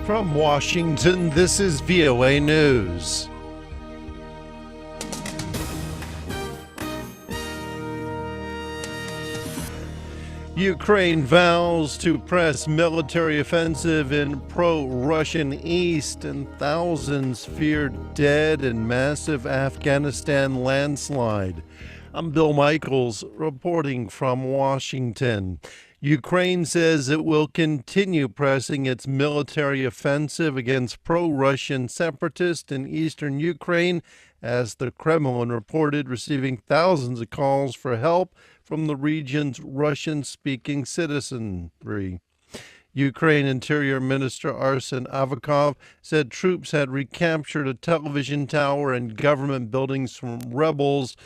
From Washington, this is VOA News. Ukraine vows to press military offensive in pro-Russian east, and thousands feared dead in massive Afghanistan landslide. I'm Bill Michaels reporting from Washington. Ukraine says it will continue pressing its military offensive against pro-Russian separatists in eastern Ukraine, as the Kremlin reported receiving thousands of calls for help from the region's Russian-speaking citizenry. Ukraine Interior Minister Arsen Avakov said troops had recaptured a television tower and government buildings from rebels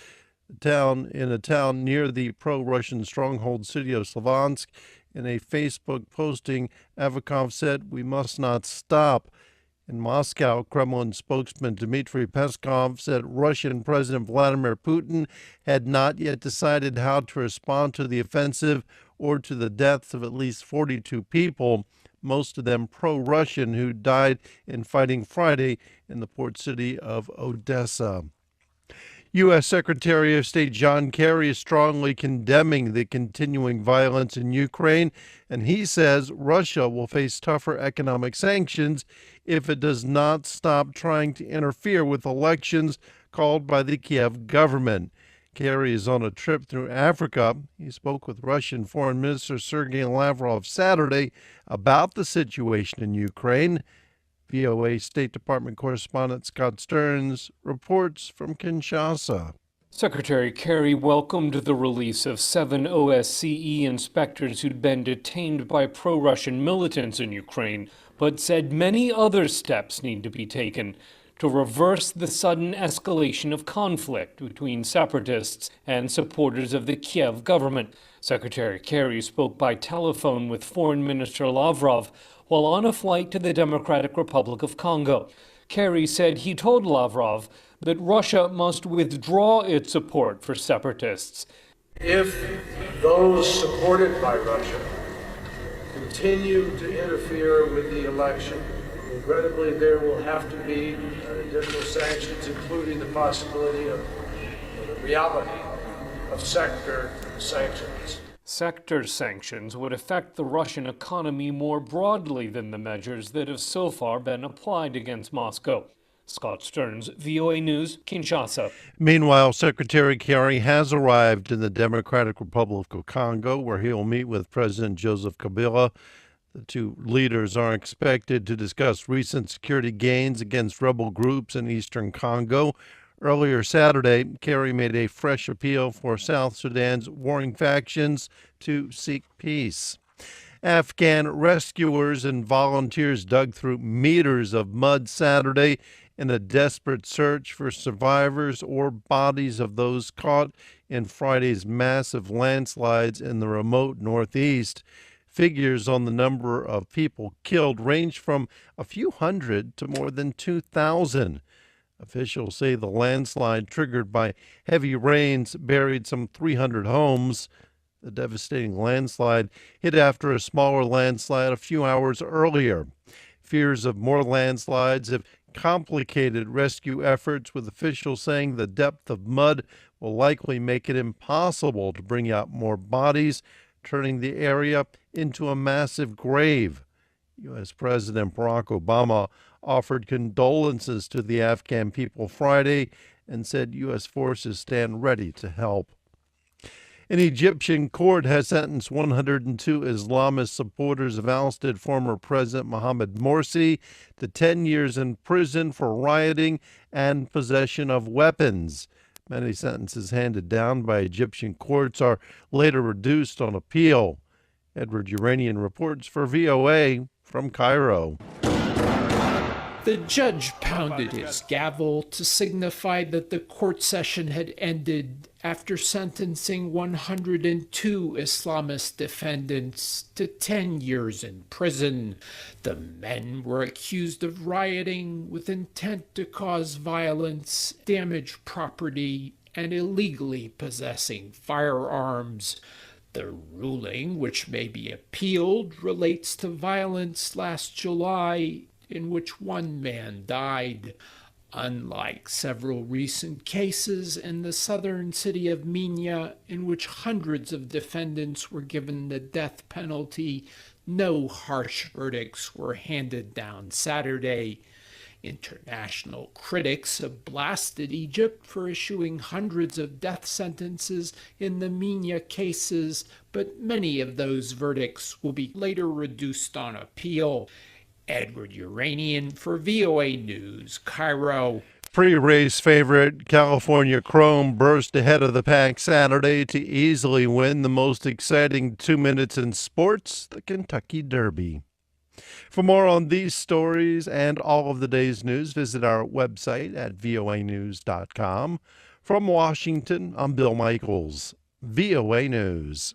in a town near the pro-Russian stronghold city of Slavyansk. In a Facebook posting, Avakov said, "We must not stop." In Moscow, Kremlin spokesman Dmitri Peskov said Russian President Vladimir Putin had not yet decided how to respond to the offensive or to the deaths of at least 42 people, most of them pro-Russian, who died in fighting Friday in the port city of Odessa. U.S. Secretary of State John Kerry is strongly condemning the continuing violence in Ukraine, and he says Russia will face tougher economic sanctions if it does not stop trying to interfere with elections called by the Kyiv government. Kerry is on a trip through Africa. He spoke with Russian Foreign Minister Sergei Lavrov Saturday about the situation in Ukraine. VOA State Department correspondent Scott Stearns reports from Kinshasa. Secretary Kerry welcomed the release of 7 OSCE inspectors who'd been detained by pro-Russian militants in Ukraine, but said many other steps need to be taken to reverse the sudden escalation of conflict between separatists and supporters of the Kyiv government. Secretary Kerry spoke by telephone with Foreign Minister Lavrov while on a flight to the Democratic Republic of Congo. Kerry said he told Lavrov that Russia must withdraw its support for separatists. If those supported by Russia continue to interfere with the election, regrettably there will have to be additional sanctions, including the possibility of the reality of sector sanctions. Sector sanctions would affect the Russian economy more broadly than the measures that have so far been applied against Moscow. Scott Stearns, VOA News, Kinshasa. Meanwhile, Secretary Kerry has arrived in the Democratic Republic of Congo, where he will meet with President Joseph Kabila. The two leaders are expected to discuss recent security gains against rebel groups in eastern Congo. Earlier Saturday, Kerry made a fresh appeal for South Sudan's warring factions to seek peace. Afghan rescuers and volunteers dug through meters of mud Saturday in a desperate search for survivors or bodies of those caught in Friday's massive landslides in the remote northeast. Figures on the number of people killed range from a few hundred to more than 2,000. Officials say the landslide triggered by heavy rains buried some 300 homes. The devastating landslide hit after a smaller landslide a few hours earlier. Fears of more landslides have complicated rescue efforts, with officials saying the depth of mud will likely make it impossible to bring out more bodies, turning the area into a massive grave. U.S. President Barack Obama offered condolences to the Afghan people Friday and said U.S. forces stand ready to help. An Egyptian court has sentenced 102 Islamist supporters of ousted former President Mohamed Morsi to 10 years in prison for rioting and possession of weapons. Many sentences handed down by Egyptian courts are later reduced on appeal. Edward Yeranian reports for VOA from Cairo. The judge pounded his gavel to signify that the court session had ended after sentencing 102 Islamist defendants to 10 years in prison. The men were accused of rioting with intent to cause violence, damage property, and illegally possessing firearms. The ruling, which may be appealed, relates to violence last July in which one man died. Unlike several recent cases in the southern city of Minya, in which hundreds of defendants were given the death penalty, no harsh verdicts were handed down Saturday. International critics have blasted Egypt for issuing hundreds of death sentences in the Minya cases, but many of those verdicts will be later reduced on appeal. Edward Yeranian for VOA News, Cairo. Pre-race favorite California Chrome burst ahead of the pack Saturday to easily win the most exciting 2 minutes in sports, the Kentucky Derby. For more on these stories and all of the day's news, visit our website at voanews.com. From Washington, I'm Bill Michaels, VOA News.